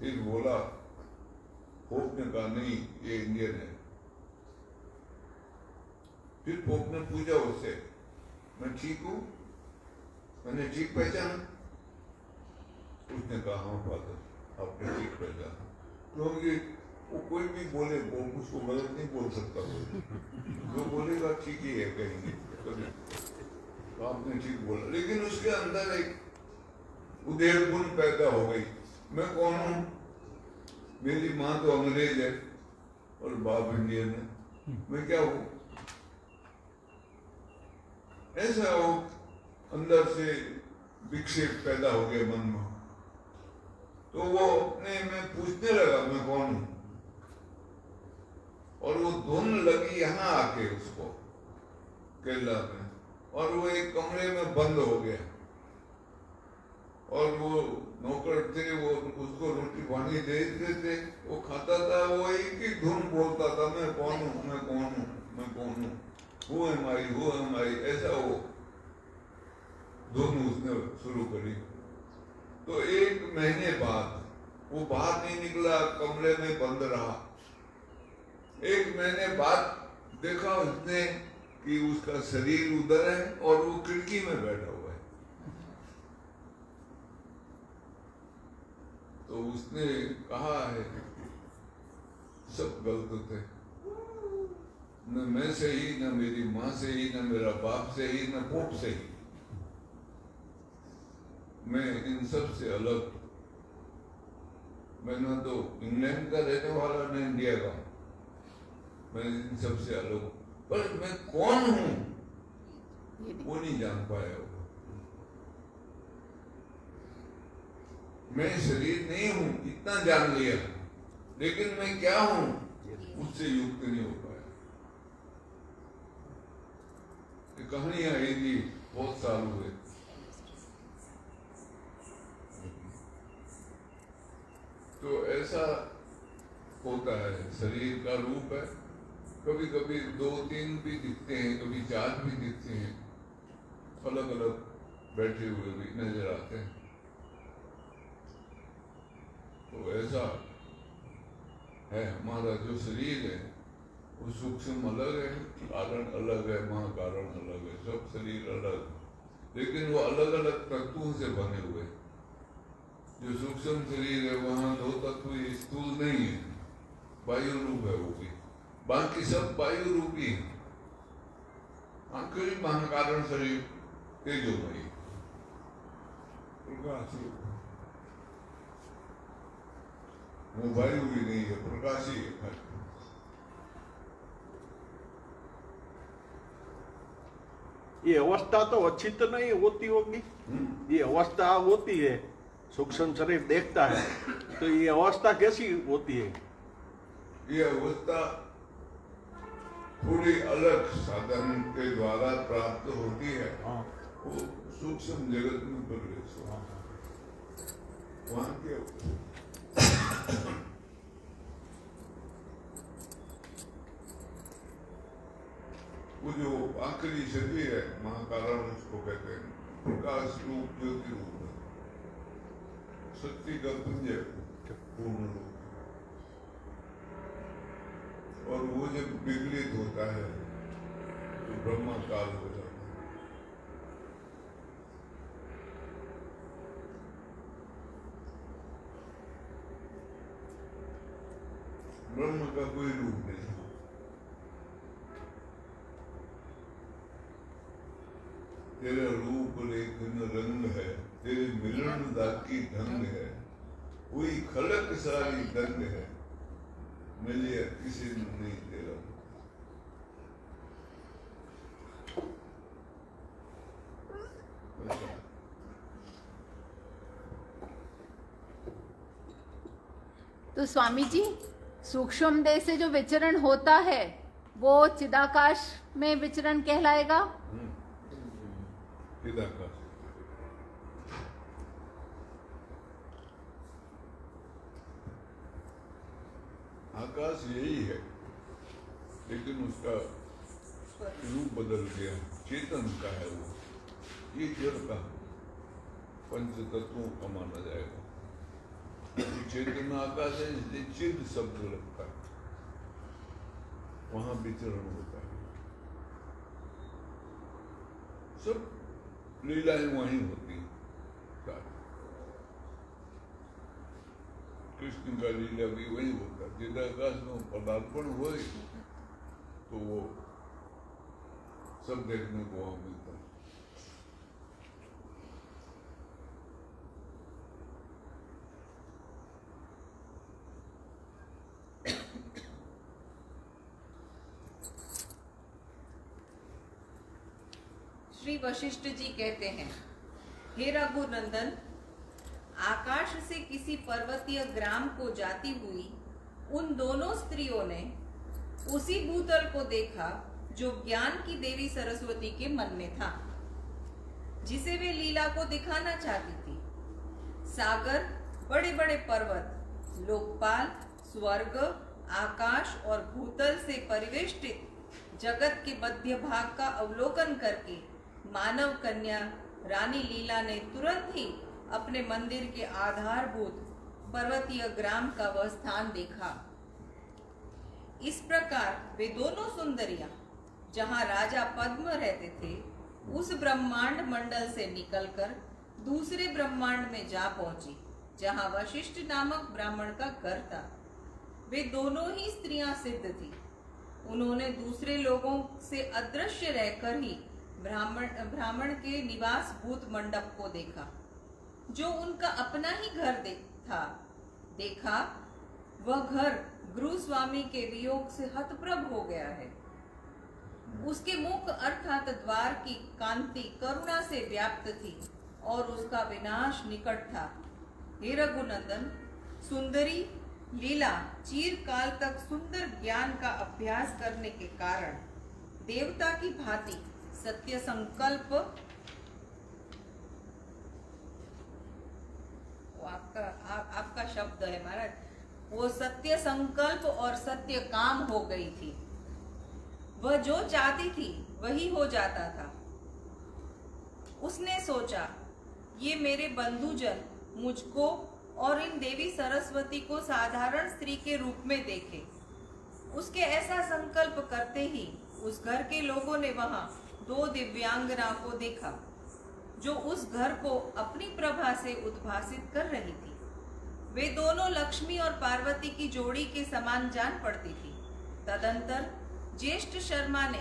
फिर बोला, पोप ने कहा नहीं ये इंडियन है। फिर पोप ने पूछा उससे, मैं ठीक हूँ, मैंने ठीक पहचाना? उसने कहा हाँ फादर आपने ठीक पहचाना। क्योंकि वो कोई भी बोले, पोप उसको गलत नहीं बोल सकता, जो बोलेगा ठीक ही है कहेंगे, तो आपने ठीक बोला। लेकिन उसके अंदर एक उदेर गुण पैदा हो गई, मैं कौन हूँ? मेरी माँ तो अंग्रेज है और बाप इंडियन है, मैं क्या हूँ? ऐसा वो अंदर से विक्षेप पैदा हो गया मन में। तो वो अपने में पूछने लगा मैं कौन हूं, और वो धुन लगी यहाँ आके उसको केरला में, और वो एक कमरे में बंद हो गया। और वो नौकर थे, वो उसको रोटी पानी दे देते थे, वो खाता था, वो एक ही धुन बोलता था मैं कौन हूँ, मैं कौन हूँ, मैं कौन हूँ, हु एम आई, ऐसा वो धुन उसने शुरू करी। तो 1 महीने बाद वो बाहर नहीं निकला, कमरे में बंद रहा। 1 महीने बाद देखा उसने कि उसका शरीर उधर है और वो खिड़की में बैठा हुआ है। तो उसने कहा है सब गलत थे, न मैं सही, न मेरी माँ सही, न मेरा बाप सही, न पोप सही, मैं इन सब से अलग। मैं न तो इंग्लैंड का रहने वाला न इंडिया का, मैं इन सब से अलग। पर मैं कौन हूं वो नहीं जान पाया वो। मैं शरीर नहीं हूं इतना जान लिया, लेकिन मैं क्या हूं उससे युक्त नहीं हो पाया। ये कहानियां हिंदी बहुत साल हुए। तो ऐसा होता है, शरीर का रूप है, कभी कभी 2-3 भी दिखते हैं, कभी 4 भी दिखते हैं, अलग अलग बैठे हुए भी नजर आते हैं। तो ऐसा है हमारा जो शरीर है, वो सूक्ष्म अलग है, कारण अलग है, महाकारण अलग है, सब शरीर अलग, लेकिन वो अलग अलग तत्वों से बने हुए। जो सूक्ष्म शरीर है वहाँ 2 तत्व स्थूल नहीं है, वायु रूप है वो भी, बाकी सब वायु रूपी है। आखिरी महाकारण शरीर तेजोमयी प्रकाश रूप, वो वायु भी नहीं है, प्रकाश ही है। ये अवस्था तो अच्छी तो नहीं होती होगी। ये अवस्था होती है, सूक्ष्म शरीर देखता है, तो ये अवस्था कैसी होती है? ये अवस्था थोड़ी अलग साधन के द्वारा प्राप्त होती है। हाँ। वो सूक्ष्म जगत में प्रवेश हुआ, वहां के वो जो आखिरी शरीर है, महाकारण उसको कहते हैं, प्रकाश रूप, ज्योति रूप है, शक्ति का पुंज है, पूर्ण रूप। और वो जब विकलित होता है तो ब्रह्म काल हो जाता है। ब्रह्म का कोई रूप नहीं, तेरा रूप लेकिन रंग है, तेरे मिलन दाकी ढंग है, हुई खलक सारी दंग है, मिले किसी ने नहीं तेरा। तो स्वामी जी, सूक्ष्म देह से जो विचरण होता है वो चिदाकाश में विचरण कहलाएगा। चिदाकाश आकाश यही है, लेकिन उसका रूप बदल गया, चेतन का है वो, ये जड़ का पंच तत्वों का माना जाएगा। चेतन आकाश है, इसलिए चिद शब्द लगता है, वहां विचरण होता है, सब लीलाएं वहीं होती हैं। कृष्ण का लीला भी वही होता है, चिदाकाश में पदार्पण हो तो वो सब देखने को वहां मिलता है। श्री वशिष्ठ जी कहते हैं, हे रघुनंदन, आकाश से किसी पर्वतीय ग्राम को जाती हुई उन दोनों स्त्रियों ने उसी भूतल को देखा जो ज्ञान की देवी सरस्वती के मन में था, जिसे वे लीला को दिखाना चाहती थी। सागर, बड़े बड़े पर्वत, लोकपाल, स्वर्ग, आकाश और भूतल से परिवेष्टित जगत के मध्य भाग का अवलोकन करके मानव कन्या रानी लीला ने तुरंत ही अपने मंदिर के आधारभूत पर्वतीय ग्राम का वह स्थान देखा। इस प्रकार वे दोनों सुंदरियां जहां राजा पद्म रहते थे, उस ब्रह्मांड मंडल से निकलकर दूसरे ब्रह्मांड में जा पहुंची, जहां वशिष्ठ नामक ब्राह्मण का घर था। वे दोनों ही स्त्रियां सिद्ध थी। उन्होंने दूसरे लोगों से अदृश्य रहकर ही ब्राह्मण के निवास भूत मंडप को देखा, जो उनका अपना ही घर था। देखा वह घर गुरु स्वामी के वियोग से हतप्रभ हो गया है। उसके मुख अर्थात द्वार की कांति करुणा से व्याप्त थी और उसका विनाश निकट था। हे रघुनंदन, सुंदरी लीला चिरकाल तक सुंदर ज्ञान का अभ्यास करने के कारण देवता की भांति सत्य संकल्प, आपका शब्द है महाराज, वो सत्य संकल्प और सत्य काम हो गई थी। वह जो चाहती थी वही हो जाता था। उसने सोचा, ये मेरे बंधुजन मुझको और इन देवी सरस्वती को साधारण स्त्री के रूप में देखे। उसके ऐसा संकल्प करते ही उस घर के लोगों ने वहां 2 दिव्यांगना को देखा, जो उस घर को अपनी प्रभा से उद्भासित कर रही थी। वे दोनों लक्ष्मी और पार्वती की जोड़ी के समान जान पड़ती थी। तदंतर ज्येष्ठ शर्मा ने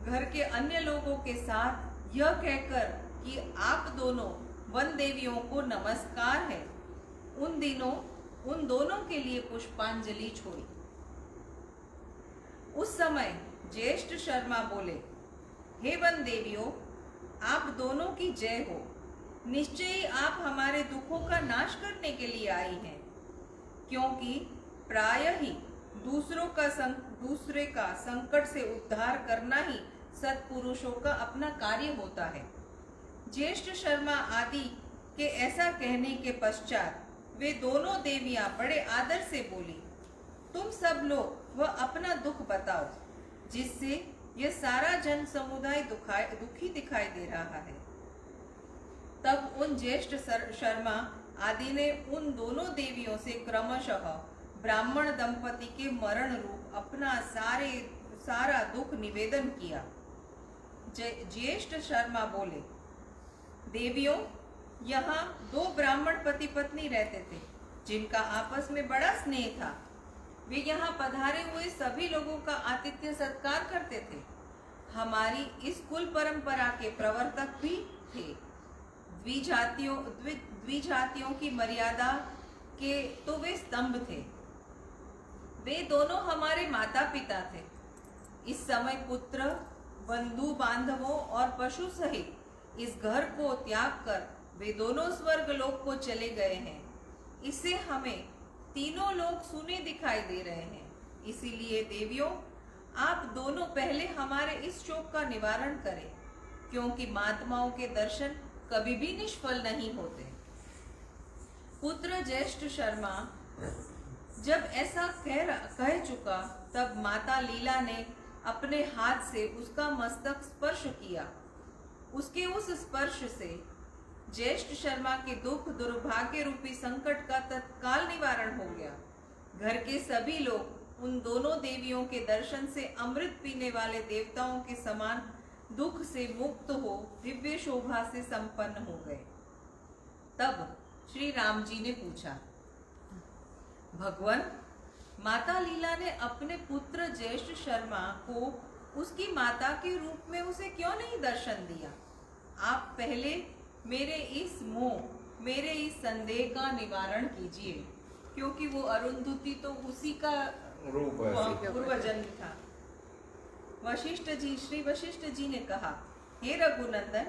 घर के अन्य लोगों के साथ यह कहकर कि आप दोनों वन देवियों को नमस्कार है, उन दोनों के लिए पुष्पांजलि छोड़ी। उस समय ज्येष्ठ शर्मा बोले, हे वन देवियों, आप दोनों की जय हो। निश्चय ही आप हमारे दुखों का नाश करने के लिए आई हैं, क्योंकि प्रायः ही दूसरे का संकट से उद्धार करना ही सत्पुरुषों का अपना कार्य होता है। ज्येष्ठ शर्मा आदि के ऐसा कहने के पश्चात वे दोनों देवियां बड़े आदर से बोली, तुम सब लोग वह अपना दुख बताओ, जिससे यह सारा जन समुदाय दुखी दिखाई दे रहा है। तब उन ज्येष्ठ शर्मा आदि ने उन दोनों देवियों से क्रमशः ब्राह्मण दंपति के मरण रूप अपना सारा दुख निवेदन किया। ज्येष्ठ शर्मा बोले, देवियों, यहाँ 2 ब्राह्मण पति पत्नी रहते थे, जिनका आपस में बड़ा स्नेह था। वे यहाँ पधारे हुए सभी लोगों का आतिथ्य सत्कार करते थे। हमारी इस कुल परंपरा के प्रवर्तक भी थे। द्विजातियों की मर्यादा के तो वे स्तंभ थे। वे दोनों हमारे माता पिता थे। इस समय पुत्र, बंधु बांधवों और पशु सहित इस घर को त्याग कर वे दोनों स्वर्ग लोक को चले गए हैं। इससे हमें तीनों लोग सुने दिखाई दे रहे हैं। इसीलिए देवियों, आप दोनों पहले हमारे इस शोक का निवारण करें, क्योंकि महात्माओं के दर्शन कभी भी निष्फल नहीं होते। पुत्र ज्येष्ठ शर्मा जब ऐसा कह चुका, तब माता लीला ने अपने हाथ से उसका मस्तक स्पर्श किया। उसके उस स्पर्श से ज्येष्ठ शर्मा के दुख दुर्भाग्य रूपी संकट का तत्काल निवारण हो गया। घर के सभी लोग उन दोनों देवियों के दर्शन से अमृत पीने वाले देवताओं के समान दुख से मुक्त हो दिव्य शोभा से संपन्न हो गए। तब श्री राम जी ने पूछा, भगवान, माता लीला ने अपने पुत्र ज्येष्ठ शर्मा को उसकी माता के रूप में उसे क्यों नहीं दर्शन दिया? आप पहले मेरे इस संदेह का निवारण कीजिए, क्योंकि वो अरुंधति तो उसी का पूर्वजन्म था। श्री वशिष्ठ जी ने कहा, हे रघुनंदन,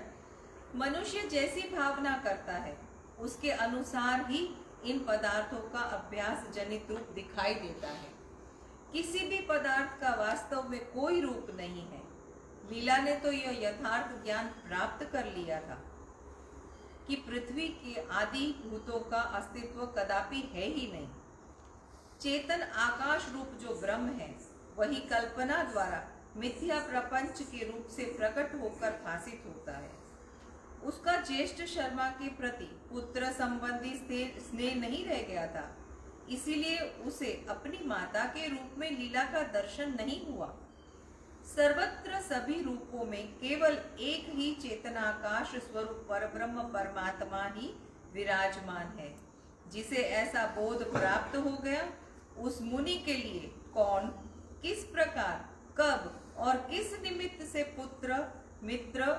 मनुष्य जैसी भावना करता है उसके अनुसार ही इन पदार्थों का अभ्यास जनित रूप दिखाई देता है। किसी भी पदार्थ का वास्तव में कोई रूप नहीं है। लीला ने तो यह यथार्थ ज्ञान प्राप्त कर लिया था कि पृथ्वी के आदि भूतों का अस्तित्व कदापि है ही नहीं। चेतन आकाश रूप जो ब्रह्म है वही कल्पना द्वारा मिथ्या प्रपंच के रूप से प्रकट होकर भासित होता है। उसका ज्येष्ठ शर्मा के प्रति पुत्र संबंधी स्नेह नहीं रह गया था, इसीलिए उसे अपनी माता के रूप में लीला का दर्शन नहीं हुआ। सर्वत्र सभी रूपों में केवल एक ही चेतनाकाश स्वरूप परब्रह्म परमात्मा ही विराजमान है। जिसे ऐसा बोध प्राप्त हो गया, उस मुनि के लिए कौन, किस प्रकार, कब और किस निमित्त से पुत्र, मित्र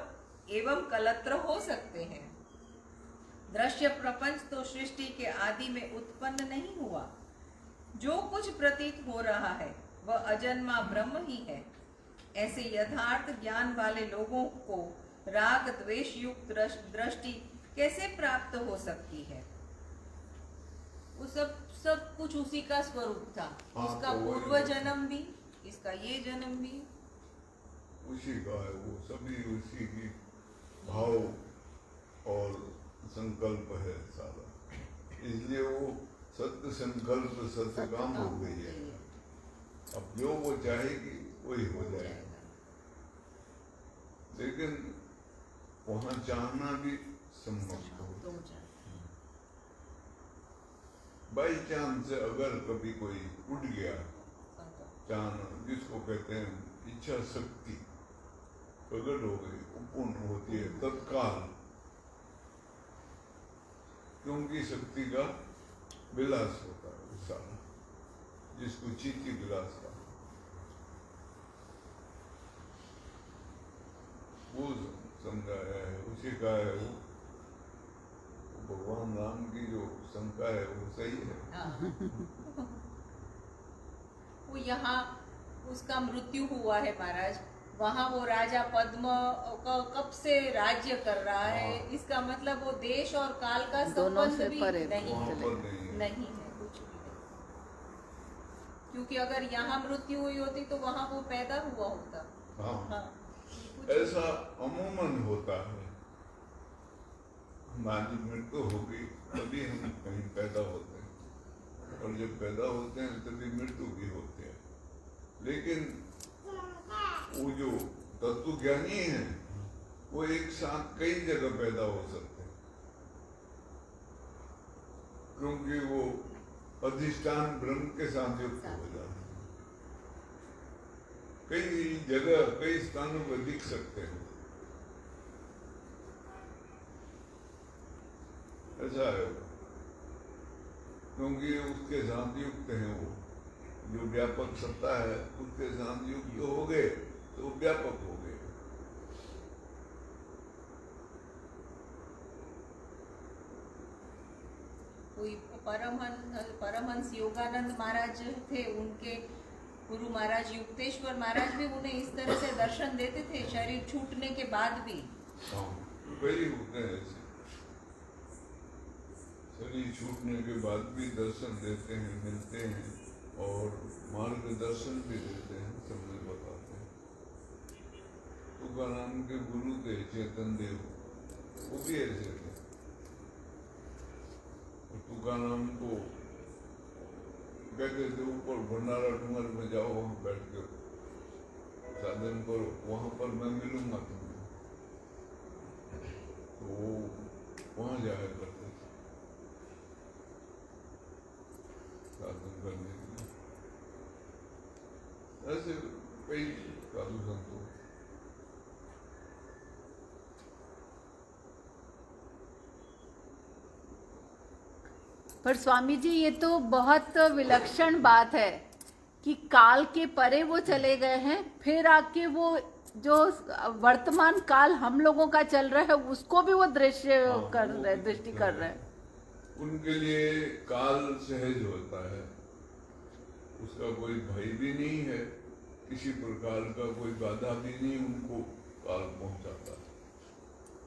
एवं कलत्र हो सकते हैं। दृश्य प्रपंच तो सृष्टि के आदि में उत्पन्न नहीं हुआ। जो कुछ प्रतीत हो रहा है वह अजन्मा ब्रह्म ही है। ऐसे यथार्थ ज्ञान वाले लोगों को राग द्वेष युक्त दृष्टि कैसे प्राप्त हो सकती है? वो सब कुछ उसी का स्वरूप था। उसका तो पूर्व जन्म भी, इसका ये जन्म भी उसी का है। वो सभी उसी की भाव और संकल्प है सारा, इसलिए वो सत्य संकल्प सत्य काम हो गई है। अब जो वो चाहेगी वही हो जाएगा, लेकिन वहां चाहना भी संभव हो। बाई चांस अगर कभी कोई उठ गया चाहना, जिसको कहते हैं इच्छा शक्ति प्रकट हो गई, पूर्ण होती है तत्काल, क्योंकि शक्ति का विलास होता है उस सारा, जिसको चित्ती विलास का वो समझाया है, उसी का है वो। भगवान राम की जो शंका है वो सही है। वो यहाँ उसका मृत्यु हुआ है महाराज, वहाँ वो राजा पद्म कब से राज्य कर रहा है, इसका मतलब वो देश और काल का संबंध भी नहीं है, कुछ भी नहीं। क्योंकि अगर यहाँ मृत्यु हुई होती तो वहाँ वो पैदा हुआ होता। हाँ। ऐसा अमूमन होता है, हमारी मृत्यु होगी तभी हम कहीं पैदा होते हैं, और जब पैदा होते हैं तभी मृत्यु भी होते हैं। लेकिन वो जो तत्वज्ञानी है वो एक साथ कई जगह पैदा हो सकते हैं, क्योंकि वो अधिष्ठान ब्रह्म के साथ युक्त हो जाते हैं। कई जगह कई स्थानों पर दिख सकते हैं, ऐसा है। क्योंकि उसके साथ युक्त है, वो जो व्यापक सत्ता है उसके साथ युक्त हो गए तो व्यापक हो गए। कोई परमहंस योगानंद महाराज थे, उनके गुरु महाराज युक्तेश्वर महाराज भी उन्हें इस तरह से दर्शन देते थे शरीर छूटने के बाद भी। कई होते हैं ऐसे, शरीर छूटने के बाद भी दर्शन देते हैं, मिलते हैं और मार्गदर्शन भी देते हैं, सबने बताते हैं। तुकाराम के गुरु थे चेतन देव, वो भी ऐसे थे। तुकाराम को कहते थे ऊपर भंडारा डूंगर में जाओ, वहां बैठ के साधन करो, वहां पर मैं मिलूंगा तुम्हें। तो वो वहां जाया करते थे साधन करने के लिए। ऐसे कई साधु संत। पर स्वामी जी ये तो बहुत विलक्षण बात है कि काल के परे वो चले गए हैं, फिर आके वो जो वर्तमान काल हम लोगों का चल रहा है उसको भी वो दृष्टि कर रहे हैं। उनके लिए काल सहज होता है, उसका कोई भय भी नहीं है, किसी प्रकार का कोई बाधा भी नहीं उनको काल पहुंचाता है।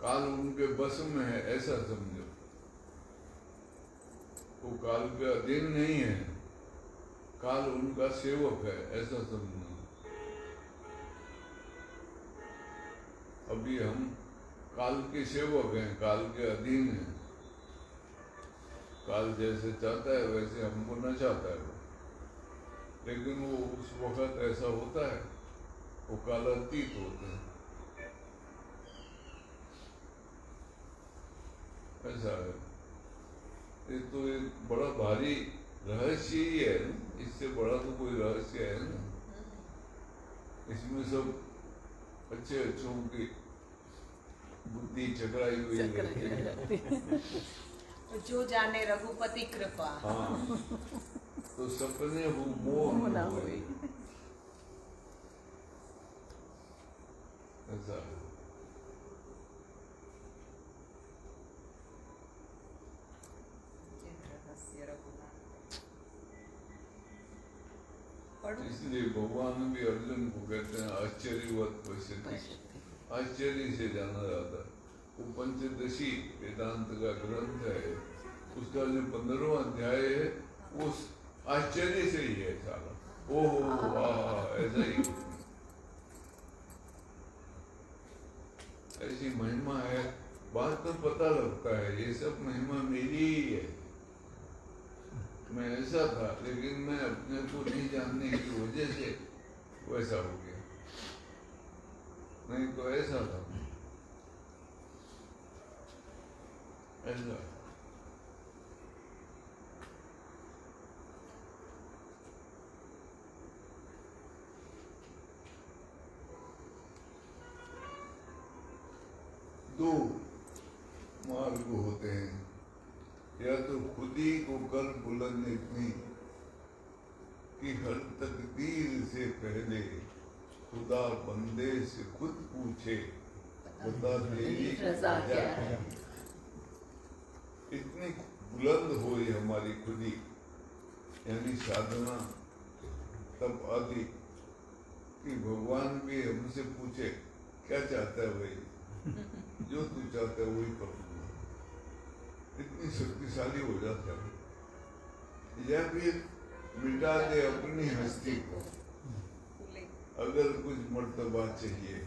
काल उनके बस में है ऐसा समझो, वो काल के अधीन नहीं है, काल उनका सेवक है ऐसा समझो। अभी हम काल के सेवक हैं, काल के अधीन हैं। काल जैसे चाहता है वैसे हमको न चाहता है वो, लेकिन वो उस वक्त ऐसा होता है, वो कालातीत होते हैं, ऐसा है। ये तो एक बड़ा भारी रहस्य ही है, इससे बड़ा तो कोई रहस्य है ना। इसमें सब अच्छे अच्छों की बुद्धि चकराई हुई है। जो जाने रघुपति कृपा। हाँ, तो सपने वो मोह न होए, ऐसा है। रहस्य रघुनाथ। पढ़ो। इसलिए भगवान भी अर्जुन को कहते हैं आश्चर्यवत पश्यति, आश्चर्य से जाना जाता है। वो पंचदशी वेदांत का ग्रंथ है, उसका जो 15वां अध्याय है वो आश्चर्य से ही है सारा। ओहो वाह, ऐसा ही ऐसी महिमा है। बात तो पता लगता है ये सब महिमा मेरी ही है, मैं ऐसा था लेकिन मैं अपने को नहीं जानने की वजह से वैसा हो गया, नहीं तो ऐसा था ऐसा। दो मार्ग होते हैं, या तो खुद ही को कर बुलंद इतनी कि हर तकदीर से पहले खुदा बंदे से खुद पूछे बता तेरी रज़ा क्या है। इतनी बुलंद हो ये हमारी खुदी, यानी साधना तब आदि कि भगवान भी हमसे पूछे क्या चाहता है भाई, जो तू चाहता है वही कर दूंगा। इतनी शक्तिशाली हो जाता है। या फिर मिटा दे अपनी हस्ती को, अगर कुछ मर्तबा चाहिए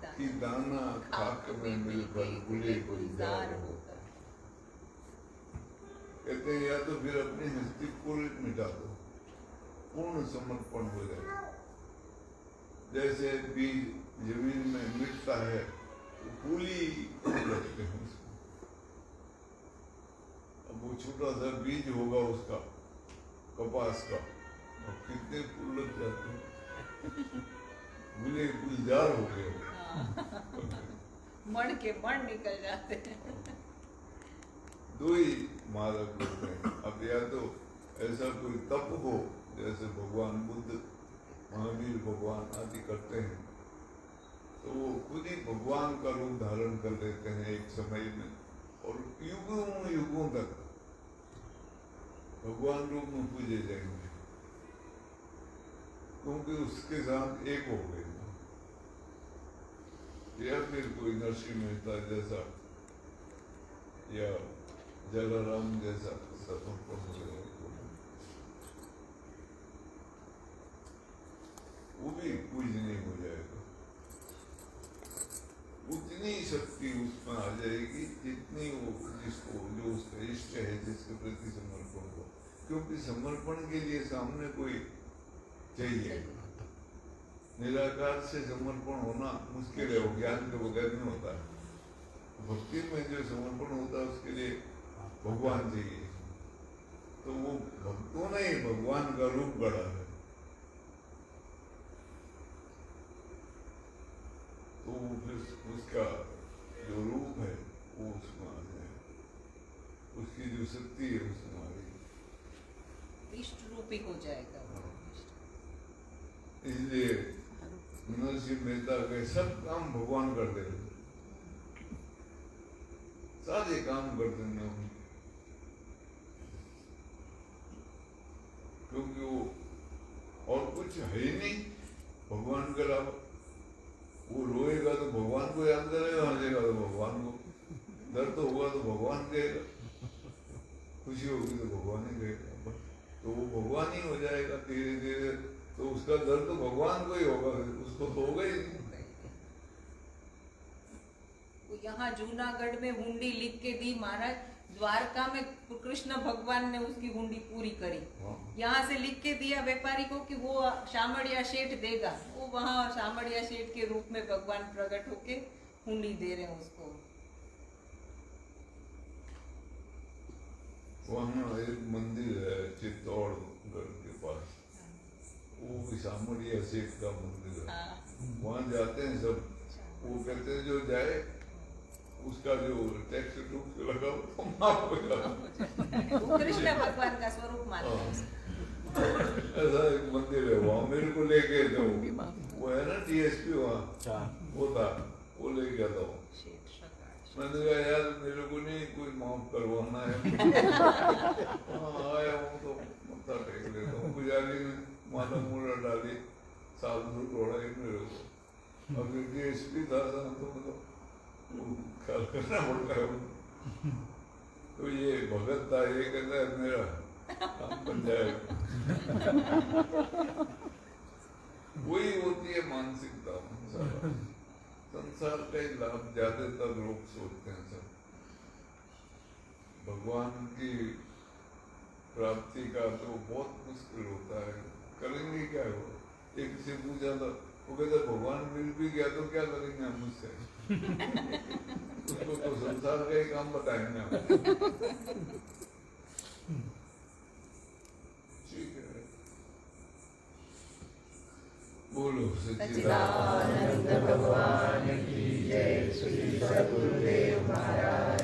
कि दाना खाक में मिलकर गुले गुलजार होता है। कहते हैं या तो फिर अपनी हस्ती को मिटा दो, पूर्ण समर्पण हो जाए। जैसे बीज जमीन में मिटता है तो फूली लगते हैं उसको। अब वो छोटा सा बीज होगा उसका कपास का, और कितने फूल लग जाते हैं, गुले गुलजार हो गए। मण के मण निकल जाते हैं। दो ही मार्ग होते हैं। अब या तो ऐसा कोई तप हो जैसे भगवान बुद्ध महावीर भगवान आदि करते हैं, तो वो खुद ही भगवान का रूप धारण कर लेते हैं एक समय में, और युगों युगों तक भगवान रूप में पूजे जाएंगे, क्योंकि उसके साथ एक हो गए। या फिर कोई नरसिंह मेहता जैसा या जलाराम जैसा समर्पण हो जाए, वो भी पूजनीय हो जाएगा। उतनी शक्ति उसमें आ जाएगी जितनी वो जिसको जो उसका इष्ट है, जिसके प्रति समर्पण हो। क्योंकि समर्पण के लिए सामने कोई चाहिए, निराकार से समर्पण होना मुश्किल है, वो ज्ञान के बगैर नहीं होता है। भक्ति में जो समर्पण होता है उसके लिए भगवान चाहिए, तो वो भक्तों ने ही भगवान का रूप गढ़ा है। तो फिर उसका जो रूप है वो उसमें आ जाए, उसकी जो शक्ति है उसमें आ गई, इष्ट रूपी हो जाएगा। इसलिए नरसिंह मेहता के सब काम भगवान कर देते, सारे काम कर देंगे हम, क्योंकि वो और कुछ है ही नहीं भगवान के अलावा। वो रोएगा तो भगवान को याद करेगा, हंसेगा तो भगवान को, दर्द होगा तो भगवान देगा, खुशी होगी तो भगवान ही देगा, तो वो भगवान ही हो जाएगा धीरे धीरे। तो उसका दर्द तो भगवान को ही होगा, उसको तो होगा ही नहीं। यहाँ जूनागढ़ में हुंडी लिख के दी महाराज, द्वारका में कृष्ण भगवान ने उसकी हुंडी पूरी करी। यहाँ से लिख के दिया व्यापारी को कि वो शामड़िया सेठ देगा, वो वहाँ शामड़िया सेठ के रूप में भगवान प्रकट होके हुंडी दे रहे हैं उसको। वहाँ एक मंदिर है चित्तौड़गढ़ के पास, वो शामड़िया सेठ का मंदिर है। वहाँ जाते हैं सब, वो कहते हैं जो जाए उसका जो टैक्स टूक्स लगा वो माफ हो जाता। वो कृष्ण भगवान का स्वरूप मानते हैं। ऐसा एक मंदिर है वहाँ, मेरे को ले गए थे वो है ना TSP वहाँ, वो था, वो ले गया था वो। मैंने कहा यार मेरे को नहीं कोई माफ करवाना है। आया हूँ तो मत्था टेक लेता हूँ, पुजारी ने माला मूला डाली, साधु थोड़ा ही मेरे को, अभी DSP था तो मतलब ख्याल करना पड़ता है। तो ये भगत था, ये कहता है मेरा काम बन जाएगा। वही होती है मानसिकता। संसार का ही लाभ ज्यादातर लोग सोचते हैं सब, भगवान की प्राप्ति का तो बहुत मुश्किल होता है। करेंगे क्या वो? एक से पूछा था, वो कहता भगवान मिल भी गया तो क्या करेंगे हम उससे? उसको तो संसार का ही काम बताएंगे हम। ठीक है, बोलो सच्चिदानंद भगवान की जय। श्री सद्गुरुदेव महाराज